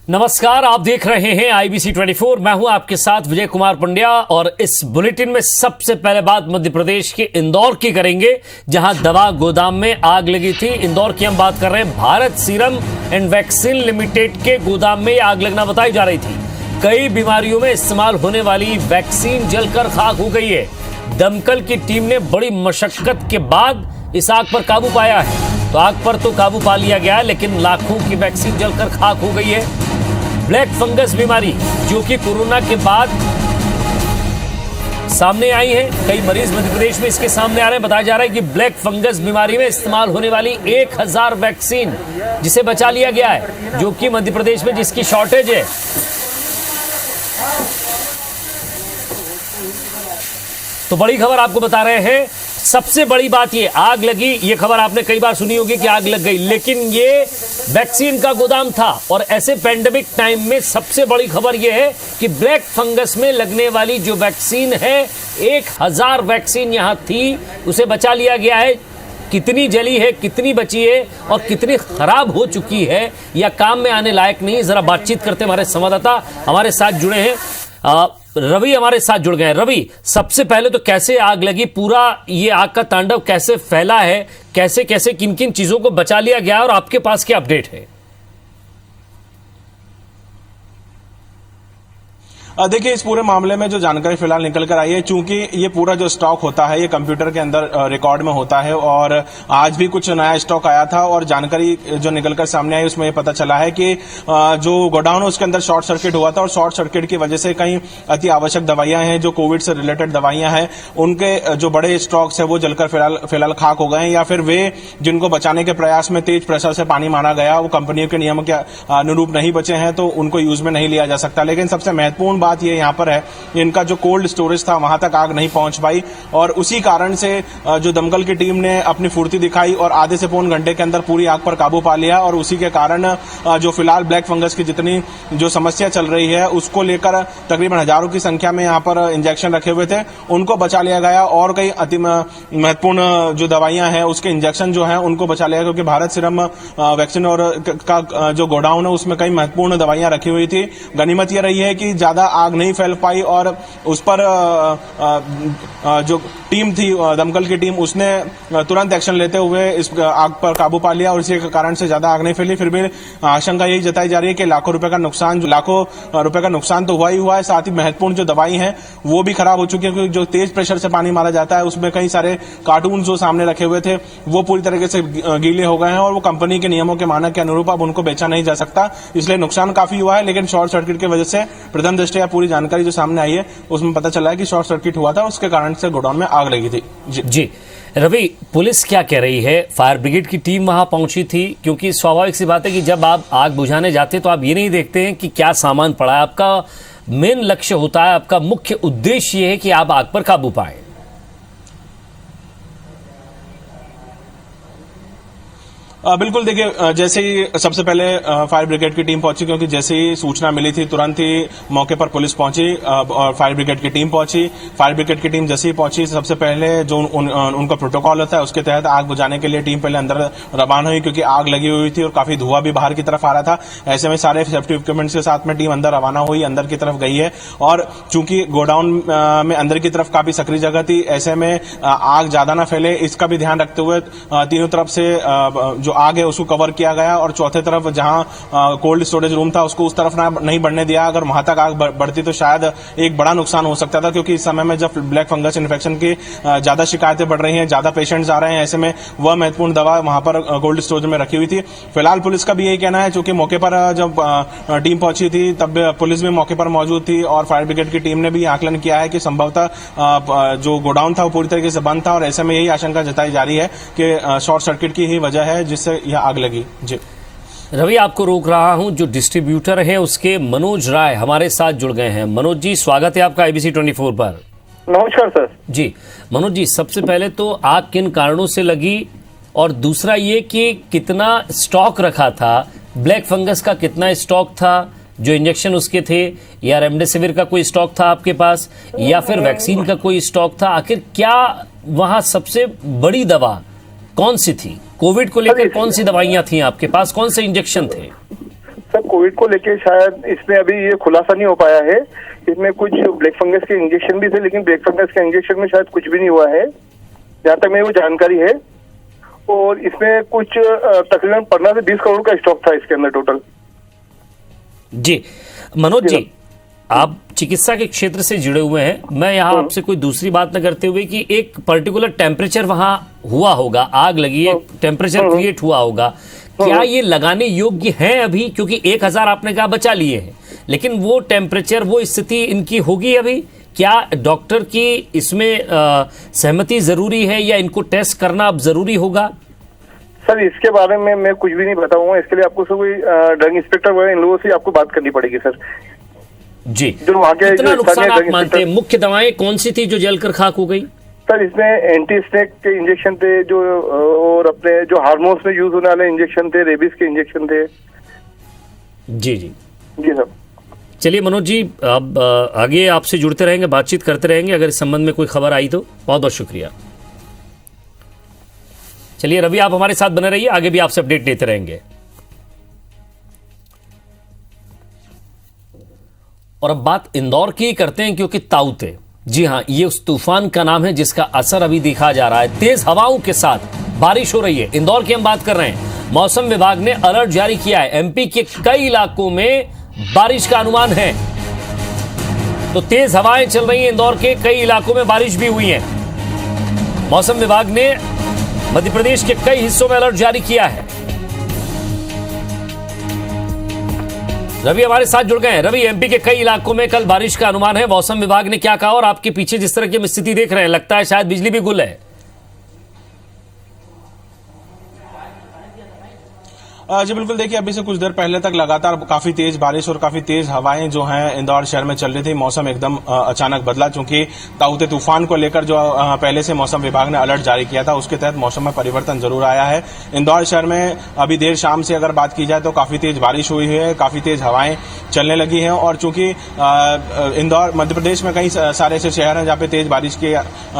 नमस्कार, आप देख रहे हैं IBC 24। मैं हूं आपके साथ विजय कुमार पंड्या और इस बुलेटिन में सबसे पहले बात मध्य प्रदेश के इंदौर की करेंगे, जहां दवा गोदाम में आग लगी थी। इंदौर की हम बात कर रहे हैं। Bharat serum and vaccine limited के गोदाम में आग लगना बताई जा रही थी। कई बीमारियों में इस्तेमाल होने वाली वैक्सीन जलकर खाक हो गई है। दमकल की टीम ने बड़ी मशक्कत के बाद इस आग पर काबू पाया है। तो आग पर तो काबू पा लिया गया, लेकिन लाखों की वैक्सीन जलकर खाक हो गई है। ब्लैक फंगस बीमारी जो कि कोरोना के बाद सामने आई है, कई मरीज मध्य प्रदेश में इसके सामने आ रहे हैं। बताया जा रहा है कि ब्लैक फंगस बीमारी में इस्तेमाल होने वाली 1000 वैक्सीन जिसे बचा लिया गया है, जो कि मध्य प्रदेश में जिसकी शॉर्टेज है। तो बड़ी खबर आपको बता रहे हैं। सबसे बड़ी बात ये आग लगी, ये खबर आपने कई बार सुनी होगी कि आग लग गई, लेकिन ये वैक्सीन का गोदाम था। और ऐसे पैंडेमिक टाइम में सबसे बड़ी खबर ये है कि ब्लैक फंगस में लगने वाली जो वैक्सीन है, 1000 वैक्सीन यहां थी, उसे बचा लिया गया है। कितनी जली है, कितनी बची है और कितनी खराब हो चुकी है या काम में आने लायक नहीं, जरा बातचीत करते हमारे संवाददाता हमारे साथ जुड़े हैं। रवि हमारे साथ जुड़ गए। रवि, सबसे पहले तो कैसे आग लगी, पूरा ये आग का तांडव कैसे फैला है, कैसे कैसे किन किन चीजों को बचा लिया गया और आपके पास क्या अपडेट है? देखिए, इस पूरे मामले में जो जानकारी फिलहाल निकल कर आई है, चूंकि ये पूरा जो स्टॉक होता है ये कंप्यूटर के अंदर रिकॉर्ड में होता है और आज भी कुछ नया स्टॉक आया था और जानकारी जो निकल कर सामने आई उसमें ये पता चला है कि जो गोडाउन है उसके अंदर शॉर्ट सर्किट हुआ था और शॉर्ट सर्किट की वजह से कई अति आवश्यक दवाइयां हैं, जो कोविड से रिलेटेड दवाइयां हैं, उनके जो बड़े स्टॉक्स है वो जलकर फिलहाल खाक हो गए हैं, या फिर वे जिनको बचाने के प्रयास में तेज प्रेशर से पानी मारा गया वो कंपनियों के नियमों के अनुरूप नहीं बचे हैं, तो उनको यूज में नहीं लिया जा सकता। लेकिन सबसे महत्वपूर्ण बात ये यहां पर है, इनका जो कोल्ड स्टोरेज था वहां तक आग नहीं पहुंच पाई और उसी कारण से जो दमकल की टीम ने अपनी फुर्ती दिखाई और आधे से पौन घंटे के अंदर पूरी आग पर काबू पा लिया। और उसी के कारण जो फिलहाल ब्लैक फंगस की जितनी जो समस्या चल रही है उसको लेकर तकरीबन हजारों की संख्या में यहां पर इंजेक्शन रखे हुए थे, उनको बचा लिया गया और कई अति महत्वपूर्ण जो दवाइयां हैं उसके इंजेक्शन जो है उनको बचा लिया, क्योंकि भारत सीरम वैक्सीन और का जो गोडाउन है उसमें कई महत्वपूर्ण दवाइयां रखी हुई थी। गनीमत यह रही है कि ज्यादा आग नहीं फैल पाई और उस पर जो टीम थी दमकल की टीम उसने तुरंत एक्शन लेते हुए इस आग पर काबू पा लिया और इसी के कारण से ज्यादा आग नहीं फैली। फिर भी आशंका यही जताई जा रही है कि लाखों रुपए का नुकसान तो हुआ ही हुआ है, साथ ही महत्वपूर्ण जो दवाई है वो भी खराब हो चुकी है, क्योंकि जो तेज प्रेशर से पानी मारा जाता है उसमें कई सारे कार्टून जो सामने रखे हुए थे वो पूरी तरीके से गीले हो गए हैं और वो कंपनी के नियमों के मानक के अनुरूप अब उनको बेचा नहीं जा सकता, इसलिए नुकसान काफी हुआ है। लेकिन शॉर्ट सर्किट की वजह से प्रथम दृष्टया पूरी जानकारी जो सामने आई है उसमें पता चला है कि शॉर्ट सर्किट हुआ था, उसके कारण से गोडाउन में आग लगी थी। जी रवि, पुलिस क्या कह रही है? फायर ब्रिगेड की टीम वहां पहुंची थी, क्योंकि स्वाभाविक सी बात है कि जब आप आग बुझाने जाते तो आप ये नहीं देखते हैं कि क्या सामान पड़ा है। आपका मेन लक्ष्य होता है, आपका मुख्य उद्देश्य ये है कि आप आग पर काबू पाएं। बिल्कुल, देखिए, जैसे ही सबसे पहले फायर ब्रिगेड की टीम पहुंची, क्योंकि जैसे ही सूचना मिली थी तुरंत ही मौके पर पुलिस पहुंची और फायर ब्रिगेड की टीम पहुंची। फायर ब्रिगेड की टीम जैसे ही पहुंची, सबसे पहले जो उनका प्रोटोकॉल होता है उसके तहत आग बुझाने के लिए टीम पहले अंदर रवाना हुई, क्योंकि आग लगी हुई थी और काफी धुआं भी बाहर की तरफ आ रहा था। ऐसे में सारे सेफ्टी इक्विपमेंट्स के साथ में टीम अंदर रवाना हुई, अंदर की तरफ गई है और चूंकि गोडाउन में अंदर की तरफ काफी सक्रिय जगह थी, ऐसे में आग ज्यादा ना फैले इसका भी ध्यान रखते हुए तीनों तरफ से जो आग है उसको कवर किया गया और चौथे तरफ जहां कोल्ड स्टोरेज रूम था उसको उस तरफ नहीं बढ़ने दिया। अगर वहां तक आग बढ़ती तो शायद एक बड़ा नुकसान हो सकता था, क्योंकि इस समय में जब ब्लैक फंगस इन्फेक्शन की ज्यादा शिकायतें बढ़ रही हैं, ज्यादा पेशेंट्स आ रहे हैं, ऐसे में वह महत्वपूर्ण दवा वहां पर कोल्ड स्टोरेज में रखी हुई थी। फिलहाल पुलिस का भी यही कहना है, चूंकि मौके पर जब टीम पहुंची थी तब पुलिस भी मौके पर मौजूद थी और फायर ब्रिगेड की टीम ने भी आकलन किया है कि संभवतः जो गोडाउन था वो पूरी तरीके से बंद था और ऐसे में यही आशंका जताई जा रही है कि शॉर्ट सर्किट की ही वजह है जिससे यह आग लगी। जी रवि, आपको रोक रहा हूं। जो डिस्ट्रीब्यूटर है उसके मनोज राय हमारे साथ जुड़ गए हैं। मनोज जी, स्वागत है आपका IBC 24 पर। नमस्कार सर। जी मनोज जी, सबसे पहले तो आग किन कारणों से लगी और दूसरा ये कि कितना स्टॉक रखा था, ब्लैक फंगस का कितना स्टॉक था, जो इंजेक्शन उसके थे, या रेमडेसिविर का कोई स्टॉक था आपके पास, या फिर वैक्सीन का कोई स्टॉक था? आखिर क्या वहां सबसे बड़ी दवा कौन सी थी? कोविड को लेकर कौन सी दवाइयां थी आपके पास, कौन से इंजेक्शन थे? सर कोविड को लेके शायद इसमें अभी ये खुलासा नहीं हो पाया है। इसमें कुछ ब्लैक फंगस के इंजेक्शन भी थे, लेकिन ब्लैक फंगस के इंजेक्शन में शायद कुछ भी नहीं हुआ है, जहाँ तक मेरी वो जानकारी है। और इसमें कुछ तकरीबन 15 से 20 करोड़ का स्टॉक था इसके अंदर टोटल। जी मनोज जी, आप चिकित्सा के क्षेत्र से जुड़े हुए हैं, मैं यहाँ आपसे कोई दूसरी बात न करते हुए कि एक पर्टिकुलर टेम्परेचर वहां हुआ होगा, आग लगी है, टेम्परेचर क्रिएट हुआ होगा, क्या ये लगाने योग्य है अभी? क्योंकि 1000 आपने कहा बचा लिए हैं, लेकिन वो टेम्परेचर, वो स्थिति इनकी होगी अभी? क्या डॉक्टर की इसमें सहमति जरूरी है या इनको टेस्ट करना अब जरूरी होगा? सर इसके बारे में मैं कुछ भी नहीं बताऊंगा, इसके लिए आपको कोई ड्रग इंस्पेक्टर वगैरह इन लोगों से आपको बात करनी पड़ेगी सर। जी, जो आगे कितना नुकसान आप मानते हैं? मुख्य दवाएं कौन सी थी जो जलकर खाक हो गई? सर इसमें एंटी स्नेक के इंजेक्शन थे जो, और अपने जो हार्मोन्स में यूज होने वाले इंजेक्शन थे, रेबीज के इंजेक्शन थे। जी जी जी सर। चलिए मनोज जी, अब आगे आपसे जुड़ते रहेंगे, बातचीत करते रहेंगे, अगर इस संबंध में कोई खबर आई तो। बहुत बहुत शुक्रिया। चलिए रवि, आप हमारे साथ बने रहिए, आगे भी आपसे अपडेट देते रहेंगे। और अब बात इंदौर की करते हैं, क्योंकि ताउते, जी हां, ये उस तूफान का नाम है जिसका असर अभी देखा जा रहा है। तेज हवाओं के साथ बारिश हो रही है। इंदौर की हम बात कर रहे हैं। मौसम विभाग ने अलर्ट जारी किया है। एमपी के कई इलाकों में बारिश का अनुमान है, तो तेज हवाएं चल रही हैं। इंदौर के कई इलाकों में बारिश भी हुई है। मौसम विभाग ने मध्य प्रदेश के कई हिस्सों में अलर्ट जारी किया है। रवि हमारे साथ जुड़ गए हैं। रवि, एमपी के कई इलाकों में कल बारिश का अनुमान है, मौसम विभाग ने क्या कहा? और आपके पीछे जिस तरह की हम स्थिति देख रहे हैं, लगता है शायद बिजली भी गुल है। जी बिल्कुल, देखिए अभी से कुछ देर पहले तक लगातार काफी तेज बारिश और काफी तेज हवाएं जो हैं इंदौर शहर में चल रही थी। मौसम एकदम अचानक बदला, चूंकि ताउते तूफान को लेकर जो पहले से मौसम विभाग ने अलर्ट जारी किया था, उसके तहत मौसम में परिवर्तन जरूर आया है। इंदौर शहर में अभी देर शाम से अगर बात की जाए तो काफी तेज बारिश हुई है, काफी तेज हवाएं चलने लगी हैं। और चूंकि इंदौर मध्य प्रदेश में कई सारे ऐसे शहर हैं जहां पे तेज बारिश के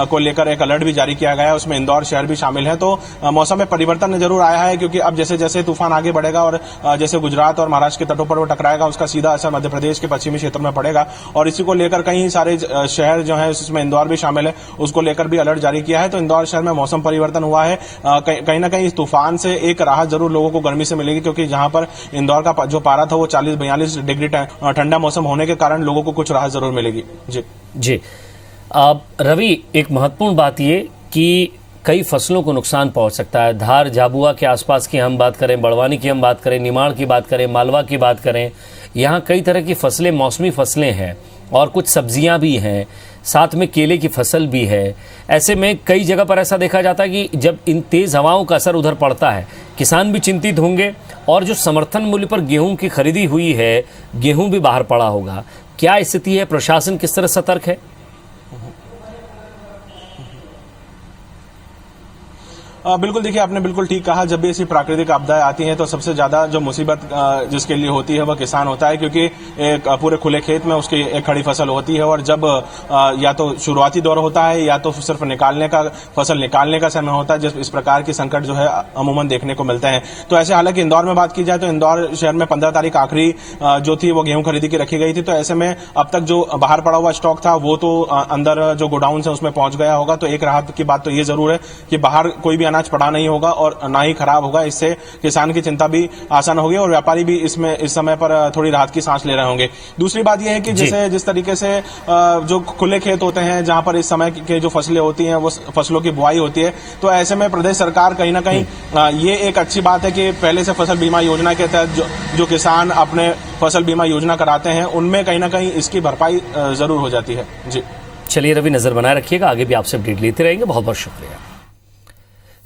को लेकर एक अलर्ट भी जारी किया गया है, उसमें इंदौर शहर भी शामिल है। तो मौसम में परिवर्तन जरूर आया है, क्योंकि अब जैसे जैसे तूफान आगे बढ़ेगा और जैसे गुजरात और महाराष्ट्र के तटों पर वो टकराएगा, उसका सीधा असर मध्य प्रदेश के पश्चिमी क्षेत्र में पड़ेगा। और इसी को लेकर कई सारे शहर जो है, इसमें इंदौर भी शामिल है, उसको लेकर भी अलर्ट जारी किया है। तो इंदौर शहर में मौसम परिवर्तन हुआ है। कहीं ना कहीं इस तूफान से एक राहत जरूर लोगों को गर्मी से मिलेगी, क्योंकि जहां पर इंदौर का जो पारा था वो 40-42 डिग्री ठंडा मौसम होने के कारण लोगों को कुछ राहत जरूर मिलेगी। जी जी। रवि, एक महत्वपूर्ण बात ये कि कई फसलों को नुकसान पहुंच सकता है। धार झाबुआ के आसपास की हम बात करें, बड़वानी की हम बात करें, निमाड़ की बात करें, मालवा की बात करें, यहाँ कई तरह की फसलें, मौसमी फसलें हैं और कुछ सब्जियां भी हैं, साथ में केले की फसल भी है। ऐसे में कई जगह पर ऐसा देखा जाता है कि जब इन तेज हवाओं का असर उधर पड़ता है, किसान भी चिंतित होंगे और जो समर्थन मूल्य पर गेहूं की खरीदी हुई है, गेहूं भी बाहर पड़ा होगा। क्या स्थिति है? प्रशासन किस तरह सतर्क है? बिल्कुल, देखिए आपने बिल्कुल ठीक कहा। जब भी ऐसी प्राकृतिक आपदाएं आती हैं तो सबसे ज्यादा जो मुसीबत जिसके लिए होती है वह किसान होता है, क्योंकि एक पूरे खुले खेत में उसकी एक खड़ी फसल होती है और जब या तो शुरुआती दौर होता है या तो सिर्फ फसल निकालने का समय होता है, जिस इस प्रकार की संकट जो है अमूमन देखने को मिलते हैं। तो ऐसे हालांकि इंदौर में बात की जाए तो इंदौर शहर में 15 तारीख आखिरी जो थी वो गेहूं खरीदी की रखी गई थी। तो ऐसे में अब तक जो बाहर पड़ा हुआ स्टॉक था वो तो अंदर जो गोडाउन है उसमें पहुंच गया होगा। तो एक राहत की बात तो ये जरूर है कि बाहर कोई भी अनाज पड़ा नहीं होगा और ना ही खराब होगा। इससे किसान की चिंता भी आसान होगी और व्यापारी भी इसमें इस समय पर थोड़ी राहत की सांस ले रहे होंगे। दूसरी बात यह है कि जैसे जिस तरीके से जो खुले खेत होते हैं जहां पर इस समय के जो फसलें होती हैं वो फसलों की बुआई होती है, तो ऐसे में प्रदेश सरकार कहीं ना कहीं ये एक अच्छी बात है कि पहले से फसल बीमा योजना के तहत जो किसान अपने फसल बीमा योजना कराते हैं उनमें कहीं ना कहीं इसकी भरपाई जरूर हो जाती है। जी चलिए रवि, नजर बनाए रखिएगा, आगे भी आपसे अपडेट लेते रहेंगे। बहुत बहुत शुक्रिया।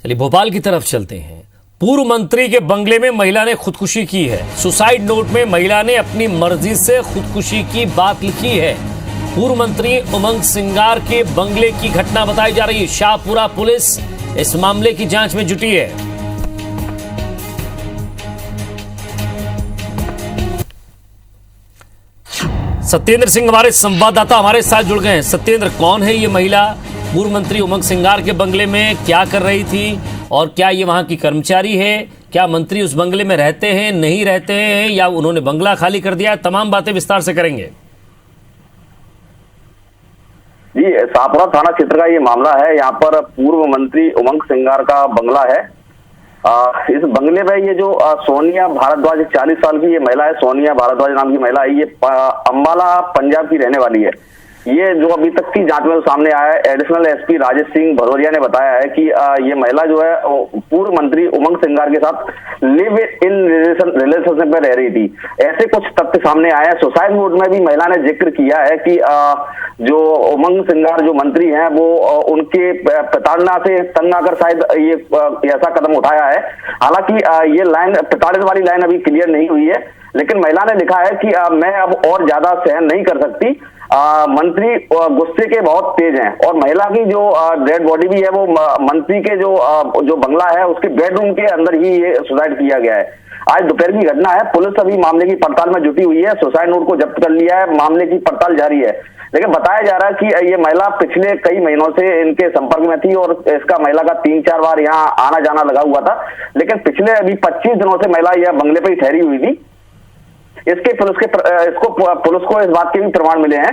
चलिए भोपाल की तरफ चलते हैं। पूर्व मंत्री के बंगले में महिला ने खुदकुशी की है। सुसाइड नोट में महिला ने अपनी मर्जी से खुदकुशी की बात लिखी है। पूर्व मंत्री उमंग सिंगार के बंगले की घटना बताई जा रही है। शाहपुरा पुलिस इस मामले की जांच में जुटी है। सत्येंद्र सिंह हमारे संवाददाता हमारे साथ जुड़ गए हैं। सत्येंद्र, कौन है ये महिला? पूर्व मंत्री उमंग सिंगार के बंगले में क्या कर रही थी और क्या ये वहां की कर्मचारी है, क्या मंत्री उस बंगले में रहते हैं, नहीं रहते हैं, या उन्होंने बंगला खाली कर दिया है, तमाम बातें विस्तार से करेंगे। जी, शाहपुरा थाना क्षेत्र का ये मामला है। यहाँ पर पूर्व मंत्री उमंग सिंगार का बंगला है। इस बंगले में ये जो सोनिया भारद्वाज 40 साल की ये महिला है, सोनिया भारद्वाज नाम की महिला है, ये अंबाला पंजाब की रहने वाली है। ये जो अभी तक की जांच में सामने आया है, एडिशनल एसपी राजेश सिंह भदौरिया ने बताया है कि ये महिला जो है पूर्व मंत्री उमंग सिंगार के साथ लिव इन रिलेशनशिप में रह रही थी। ऐसे कुछ तथ्य सामने आए हैं। सुसाइड नोट में भी महिला ने जिक्र किया है कि जो उमंग सिंगार जो मंत्री हैं वो उनके प्रताड़ना से तंग आकर शायद ये ऐसा कदम उठाया है। हालांकि ये लाइन प्रताड़ित वाली लाइन अभी क्लियर नहीं हुई है, लेकिन महिला ने लिखा है कि मैं अब और ज्यादा सहन नहीं कर सकती। मंत्री गुस्से के बहुत तेज हैं और महिला की जो डेड बॉडी भी है वो मंत्री के जो बंगला है उसके बेडरूम के अंदर ही ये सुसाइड किया गया है। आज दोपहर की घटना है। पुलिस अभी मामले की पड़ताल में जुटी हुई है। सुसाइड नोट को जब्त कर लिया है। मामले की पड़ताल जारी है, लेकिन बताया जा रहा है कि ये महिला पिछले कई महीनों से इनके संपर्क में थी और इसका महिला का 3-4 बार यहाँ आना जाना लगा हुआ था। लेकिन पिछले अभी 25 दिनों से महिला यह बंगले पर ही ठहरी हुई थी। पुलिस को इस बात के भी प्रमाण मिले हैं।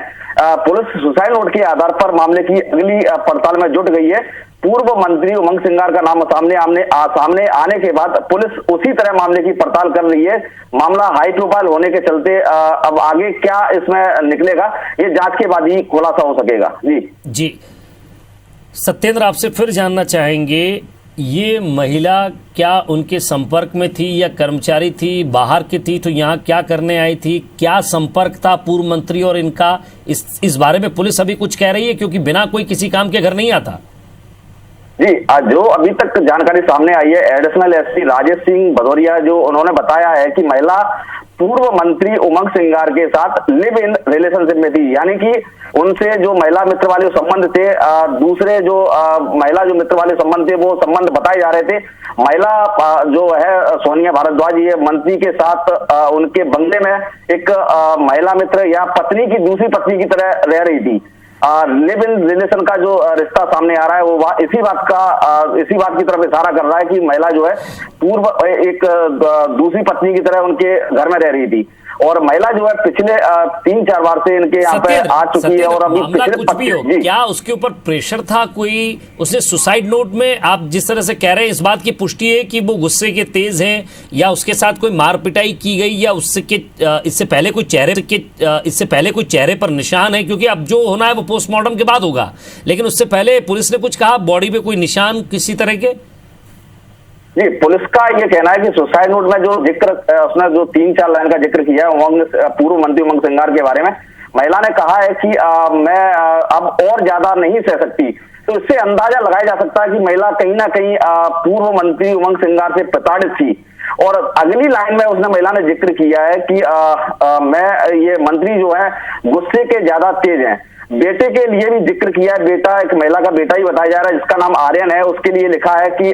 पुलिस सुसाइड नोट के आधार पर मामले की अगली पड़ताल में जुट गई है। पूर्व मंत्री उमंग सिंगार का नाम सामने आने के बाद पुलिस उसी तरह मामले की पड़ताल कर रही है। मामला हाई प्रोफाइल होने के चलते अब आगे क्या इसमें निकलेगा ये जांच के बाद ही खुलासा हो सकेगा। जी सत्येंद्र, आपसे फिर जानना चाहेंगे, ये महिला क्या उनके संपर्क में थी या कर्मचारी थी, बाहर की थी, तो यहाँ क्या करने आई थी, क्या संपर्क था पूर्व मंत्री और इनका, इस बारे में पुलिस अभी कुछ कह रही है? क्योंकि बिना कोई किसी काम के घर नहीं आता। जी, जो अभी तक जानकारी सामने आई है, एडिशनल एसपी राजेश सिंह भदौरिया जो उन्होंने बताया है कि महिला पूर्व मंत्री उमंग सिंगार के साथ लिव इन रिलेशनशिप में थी, यानी कि उनसे जो महिला मित्र वाले संबंध थे, दूसरे जो महिला जो मित्र वाले संबंध थे वो संबंध बताए जा रहे थे। महिला जो है सोनिया भारद्वाज ये मंत्री के साथ उनके बंगले में एक महिला मित्र या पत्नी की दूसरी पत्नी की तरह रह रही थी। लिव इन रिलेशन का जो रिश्ता सामने आ रहा है वो इसी बात की तरफ इशारा कर रहा है कि महिला जो है पूर्व एक दूसरी पत्नी की तरह उनके घर में रह रही थी और महिला जो है पिछले 3-4 बार से इनके यहाँ पे आ चुकी है। और अभी कुछ भी हो, क्या उसके ऊपर प्रेशर था कोई? उसने सुसाइड नोट में, आप जिस तरह से कह रहे हैं, इस बात की पुष्टि है कि वो गुस्से के तेज हैं या उसके साथ कोई मार पिटाई की गई या इससे पहले कोई चेहरे पर निशान है? क्योंकि अब जो होना है वो पोस्टमार्टम के बाद होगा, लेकिन उससे पहले पुलिस ने कुछ कहा, बॉडी पे कोई निशान किसी तरह के? जी, पुलिस का ये कहना है कि सुसाइड नोट में जो जिक्र उसने जो 3-4 लाइन का जिक्र किया है पूर्व मंत्री उमंग सिंगार के बारे में, महिला ने कहा है कि मैं अब और ज्यादा नहीं सह सकती। तो इससे अंदाजा लगाया जा सकता है कि महिला कहीं ना कहीं पूर्व मंत्री उमंग सिंगार से प्रताड़ित थी। और अगली लाइन में उसने महिला ने जिक्र किया है कि ये मंत्री जो है गुस्से के ज्यादा तेज हैं। बेटे के लिए भी जिक्र किया है। बेटा, एक महिला का बेटा ही बताया जा रहा है जिसका नाम आर्यन है। उसके लिए लिखा है कि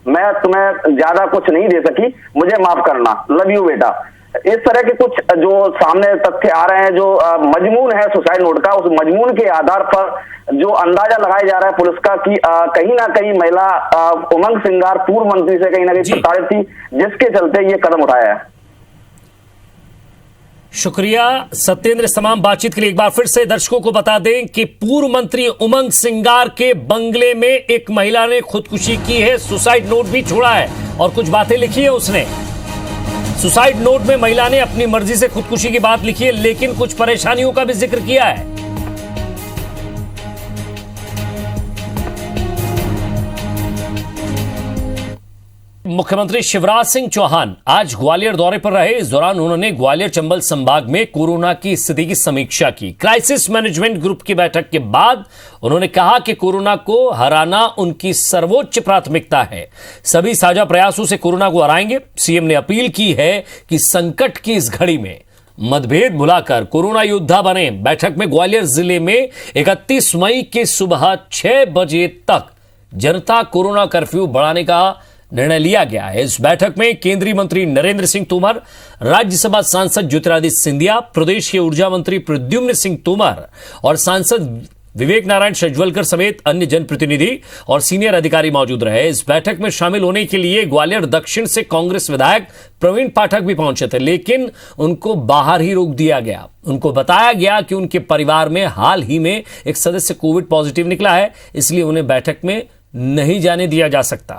मैं तुम्हें ज्यादा कुछ नहीं दे सकी, मुझे माफ करना, लव यू बेटा। इस तरह के कुछ जो सामने तथ्य आ रहे हैं, जो मजमून है सुसाइड नोट का, उस मजमून के आधार पर जो अंदाजा लगाया जा रहा है पुलिस का कि कहीं ना कहीं महिला उमंग सिंगार पूर्व मंत्री से कहीं ना कहीं प्रताड़ित थी, जिसके चलते ये कदम उठाया है। शुक्रिया सत्येंद्र। इस तमाम बातचीत के लिए एक बार फिर से दर्शकों को बता दें कि पूर्व मंत्री उमंग सिंगार के बंगले में एक महिला ने खुदकुशी की है, सुसाइड नोट भी छोड़ा है और कुछ बातें लिखी है उसने। सुसाइड नोट में महिला ने अपनी मर्जी से खुदकुशी की बात लिखी है, लेकिन कुछ परेशानियों का भी जिक्र किया है। मुख्यमंत्री शिवराज सिंह चौहान आज ग्वालियर दौरे पर रहे। इस दौरान उन्होंने ग्वालियर चंबल संभाग में कोरोना की स्थिति की समीक्षा की। क्राइसिस मैनेजमेंट ग्रुप की बैठक के बाद उन्होंने कहा कि कोरोना को हराना उनकी सर्वोच्च प्राथमिकता है। सभी साझा प्रयासों से कोरोना को हराएंगे। सीएम ने अपील की है कि संकट की इस घड़ी में मतभेद भुलाकर कोरोना योद्धा बने। बैठक में ग्वालियर जिले में 31 मई के सुबह 6 बजे तक जनता कोरोना कर्फ्यू बढ़ाने का निर्णय लिया गया है। इस बैठक में केंद्रीय मंत्री नरेंद्र सिंह तोमर, राज्यसभा सांसद ज्योतिरादित्य सिंधिया, प्रदेश के ऊर्जा मंत्री प्रद्युम्न सिंह तोमर और सांसद विवेक नारायण शेजवलकर समेत अन्य जनप्रतिनिधि और सीनियर अधिकारी मौजूद रहे। इस बैठक में शामिल होने के लिए ग्वालियर दक्षिण से कांग्रेस विधायक प्रवीण पाठक भी पहुंचे थे, लेकिन उनको बाहर ही रोक दिया गया। उनको बताया गया कि उनके परिवार में हाल ही में एक सदस्य कोविड पॉजिटिव निकला है, इसलिए उन्हें बैठक में नहीं जाने दिया जा सकता।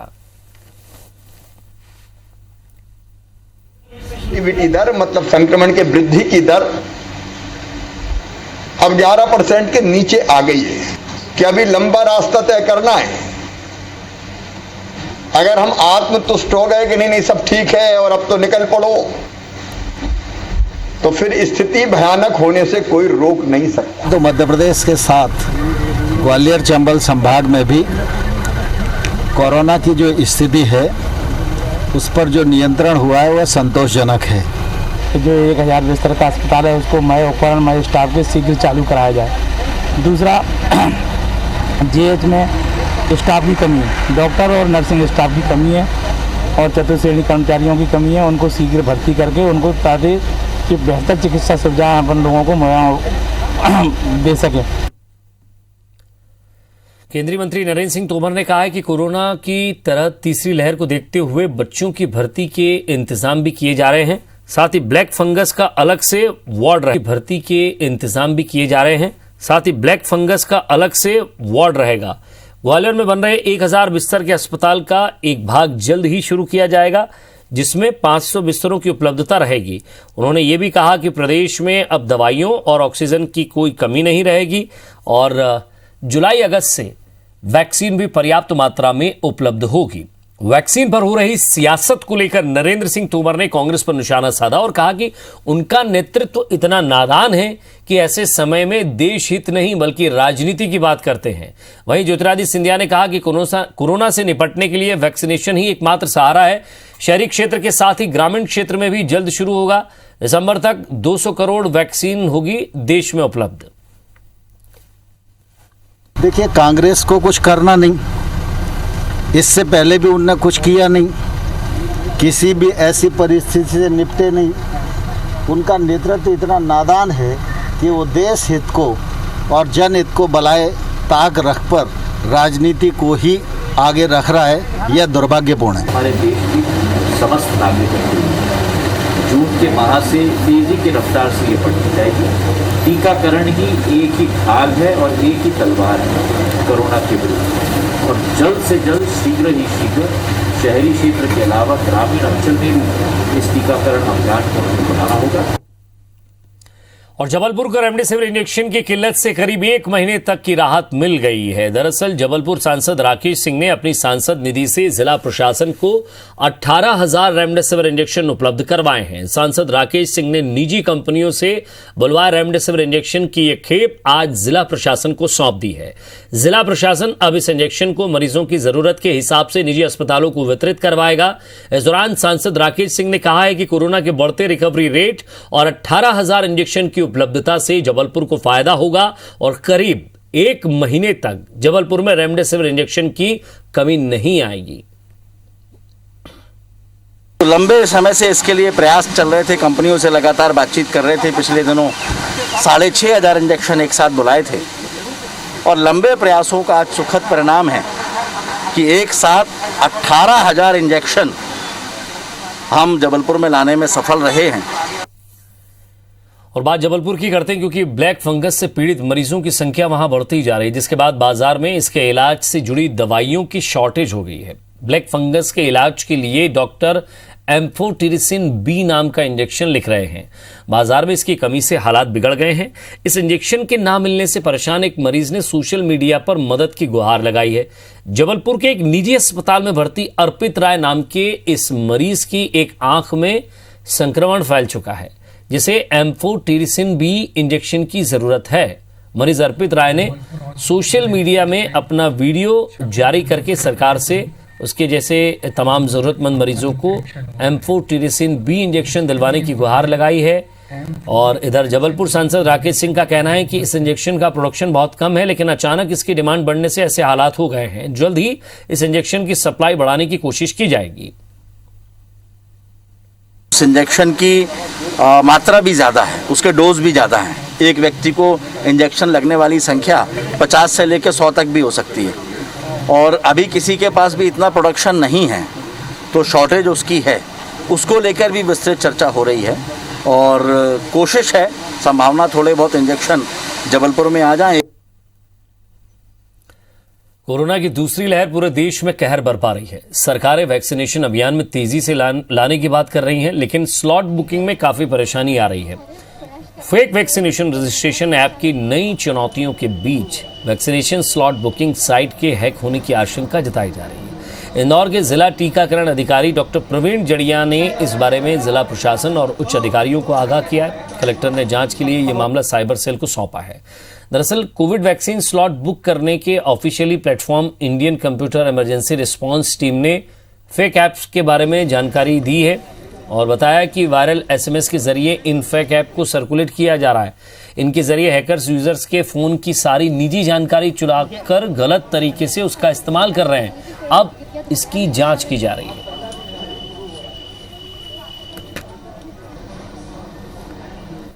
दर मतलब संक्रमण के वृद्धि की दर अब 11% के नीचे आ गई है कि अभी लंबा रास्ता तय करना है। अगर हम आत्मतुष्ट हो गए कि नहीं सब ठीक है और अब तो निकल पड़ो, तो फिर स्थिति भयानक होने से कोई रोक नहीं सकता। तो मध्य प्रदेश के साथ ग्वालियर चंबल संभाग में भी कोरोना की जो स्थिति है उस पर जो नियंत्रण हुआ है वह संतोषजनक है। जो 1000 बिस्तर का अस्पताल है उसको मय स्टाफ के शीघ्र चालू कराया जाए। दूसरा, जीएच में स्टाफ की कमी है, डॉक्टर और नर्सिंग स्टाफ की कमी है और चतुर्थ श्रेणी कर्मचारियों की कमी है। उनको शीघ्र भर्ती करके उनको ताकि कि बेहतर चिकित्सा सुविधाएं अपन लोगों को दे सकें। केंद्रीय मंत्री नरेंद्र सिंह तोमर ने कहा है कि कोरोना की तरह तीसरी लहर को देखते हुए बच्चों की भर्ती के इंतजाम भी किए जा रहे हैं। साथ ही ब्लैक फंगस का अलग से वार्ड भर्ती के इंतजाम भी किए जा रहे हैं। साथ ही ब्लैक फंगस का अलग से वार्ड रहेगा। ग्वालियर में बन रहे 1000 बिस्तर के अस्पताल का एक भाग जल्द ही शुरू किया जाएगा, जिसमें 500 बिस्तरों की उपलब्धता रहेगी। उन्होंने ये भी कहा कि प्रदेश में अब दवाइयों और ऑक्सीजन की कोई कमी नहीं रहेगी और जुलाई अगस्त से वैक्सीन भी पर्याप्त मात्रा में उपलब्ध होगी। वैक्सीन पर हो रही सियासत को लेकर नरेंद्र सिंह तोमर ने कांग्रेस पर निशाना साधा और कहा कि उनका नेतृत्व इतना नादान है कि ऐसे समय में देश हित नहीं बल्कि राजनीति की बात करते हैं। वहीं ज्योतिरादित्य सिंधिया ने कहा कि कोरोना से निपटने के लिए वैक्सीनेशन ही एकमात्र सहारा है। शहरी क्षेत्र के साथ ही ग्रामीण क्षेत्र में भी जल्द शुरू होगा। दिसंबर तक 200 करोड़ वैक्सीन होगी देश में उपलब्ध। देखिए, कांग्रेस को कुछ करना नहीं, इससे पहले भी उनने कुछ किया नहीं, किसी भी ऐसी परिस्थिति से निपटे नहीं। उनका नेतृत्व इतना नादान है कि वो देश हित को और जनहित को बलाए ताक रख पर राजनीति को ही आगे रख रहा है। यह दुर्भाग्यपूर्ण है। हमारे देश की समस्त नागरिकों के लिए जून के माह से तेजी की रफ्तार से ये बढ़ती जाएगी। टीकाकरण ही एक ही भाग है और एक ही तलवार है कोरोना के विरुद्ध, और जल्द से जल्द शीघ्र ही शीघ्र शहरी क्षेत्र के अलावा ग्रामीण अंचल में भी इस टीकाकरण अभियान को बनाना होगा। और जबलपुर को रेमडेसिविर इंजेक्शन की किल्लत से करीब 1 महीने तक की राहत मिल गई है। दरअसल जबलपुर सांसद राकेश सिंह ने अपनी सांसद निधि से जिला प्रशासन को 18,000 रेमडेसिविर इंजेक्शन उपलब्ध करवाए हैं। सांसद राकेश सिंह ने निजी कंपनियों से बुलवाए रेमडेसिविर इंजेक्शन की एक खेप आज जिला प्रशासन को सौंप दी है। जिला प्रशासन अब इस इंजेक्शन को मरीजों की जरूरत के हिसाब से निजी अस्पतालों को वितरित करवाएगा। इस दौरान सांसद राकेश सिंह ने कहा है कि कोरोना के बढ़ते रिकवरी रेट और 18,000 इंजेक्शन की उपलब्धता से जबलपुर को फायदा होगा और करीब 1 महीने तक जबलपुर में रेमडेसिविर इंजेक्शन की कमी नहीं आएगी। लंबे समय से इसके लिए प्रयास चल रहे थे, कंपनियों से लगातार बातचीत कर रहे थे। पिछले दिनों 6,500 इंजेक्शन एक साथ बुलाए थे और लंबे प्रयासों का आज सुखद परिणाम है कि एक साथ 18,000 इंजेक्शन हम जबलपुर में लाने में सफल रहे हैं। और बात जबलपुर की करते हैं, क्योंकि ब्लैक फंगस से पीड़ित मरीजों की संख्या वहां बढ़ती जा रही है, जिसके बाद बाजार में इसके इलाज से जुड़ी दवाइयों की शॉर्टेज हो गई है। ब्लैक फंगस के इलाज के लिए डॉक्टर एम्फोटेरिसिन बी नाम का इंजेक्शन लिख रहे हैं। बाजार में इसकी कमी से हालात बिगड़ गए हैं। इस इंजेक्शन के ना मिलने से परेशान एक मरीज ने सोशल मीडिया पर मदद की गुहार लगाई है। जबलपुर के एक निजी अस्पताल में भर्ती अर्पित राय नाम के इस मरीज की एक आंख में संक्रमण फैल चुका है, जिसे एम्फोटेरिसिन बी इंजेक्शन की जरूरत है। मरीज अर्पित राय ने सोशल मीडिया में अपना वीडियो जारी करके सरकार से उसके जैसे तमाम जरूरतमंद मरीजों को एम्फोटेरिसिन बी इंजेक्शन दिलवाने की गुहार लगाई है। और इधर जबलपुर सांसद राकेश सिंह का कहना है कि इस इंजेक्शन का प्रोडक्शन बहुत कम है, लेकिन अचानक इसकी डिमांड बढ़ने से ऐसे हालात हो गए हैं। जल्द ही इस इंजेक्शन की सप्लाई बढ़ाने की कोशिश की जाएगी। इस इंजेक्शन की मात्रा भी ज़्यादा है, उसके डोज भी ज़्यादा हैं, एक व्यक्ति को इंजेक्शन लगने वाली संख्या 50 से लेकर 100 तक भी हो सकती है। और अभी किसी के पास भी इतना प्रोडक्शन नहीं है, तो शॉर्टेज उसकी है, उसको लेकर भी विस्तृत चर्चा हो रही है। और कोशिश है, संभावना थोड़े बहुत इंजेक्शन जबलपुर में आ जाए। कोरोना की दूसरी लहर पूरे देश में कहर बरपा रही है। सरकारें वैक्सीनेशन अभियान में तेजी से लाने की बात कर रही हैं, लेकिन स्लॉट बुकिंग में काफी परेशानी आ रही है। फेक वैक्सीनेशन रजिस्ट्रेशन ऐप की नई चुनौतियों के बीच वैक्सीनेशन स्लॉट बुकिंग साइट के हैक होने की आशंका जताई जा रही है। इंदौर के जिला टीकाकरण अधिकारी डॉक्टर प्रवीण जड़िया ने इस बारे में जिला प्रशासन और उच्च अधिकारियों को आगाह किया है। कलेक्टर ने जांच के लिए यह मामला साइबर सेल को सौंपा है। दरअसल कोविड वैक्सीन स्लॉट बुक करने के officially platform Indian computer emergency response team ने फेक ऐप्स के बारे में जानकारी दी है और बताया कि वायरल एसएमएस के जरिए इन फेक ऐप को सर्कुलेट किया जा रहा है। इनके जरिए हैकर्स यूजर्स के फोन की सारी निजी जानकारी चुराकर गलत तरीके से उसका इस्तेमाल कर रहे हैं। अब इसकी जांच की जा रही है।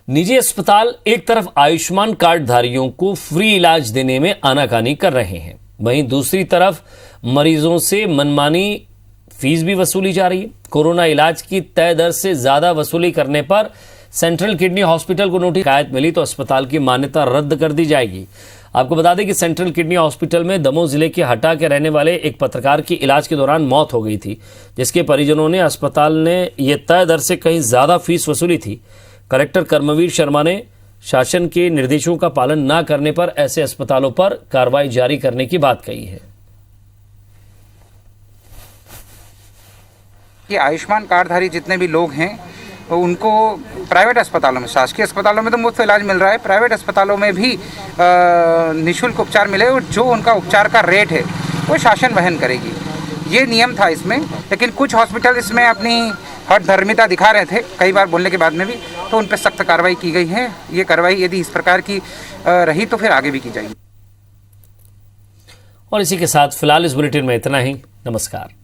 निजी अस्पताल एक तरफ आयुष्मान कार्ड धारियों को फ्री इलाज देने में आनाकानी कर रहे हैं, वहीं दूसरी तरफ मरीजों से मनमानी फीस भी वसूली जा रही है। कोरोना इलाज की तय दर से ज्यादा वसूली करने पर सेंट्रल किडनी हॉस्पिटल को नोटिस शिकायत मिली तो अस्पताल की मान्यता रद्द कर दी जाएगी। आपको बता दें कि सेंट्रल किडनी हॉस्पिटल में दमोह जिले के हटा के रहने वाले एक पत्रकार की इलाज के दौरान मौत हो गई थी, जिसके परिजनों ने अस्पताल ने यह तय दर से कहीं ज्यादा फीस वसूली थी। कलेक्टर कर्मवीर शर्मा ने शासन के निर्देशों का पालन न करने पर ऐसे अस्पतालों पर कार्रवाई जारी करने की बात कही है। कि आयुष्मान कार्डधारी जितने भी लोग हैं उनको प्राइवेट अस्पतालों में, शासकीय अस्पतालों में तो मुफ्त इलाज मिल रहा है, प्राइवेट अस्पतालों में भी निःशुल्क उपचार मिले और जो उनका उपचार का रेट है वो शासन वहन करेगी। ये नियम था इसमें, लेकिन कुछ हॉस्पिटल इसमें अपनी हठधर्मिता दिखा रहे थे कई बार बोलने के बाद में भी, तो उन पर सख्त कार्रवाई की गई है। ये कार्रवाई यदि इस प्रकार की रही तो फिर आगे भी की जाएगी। और इसी के साथ फिलहाल इस बुलेटिन में इतना ही। नमस्कार।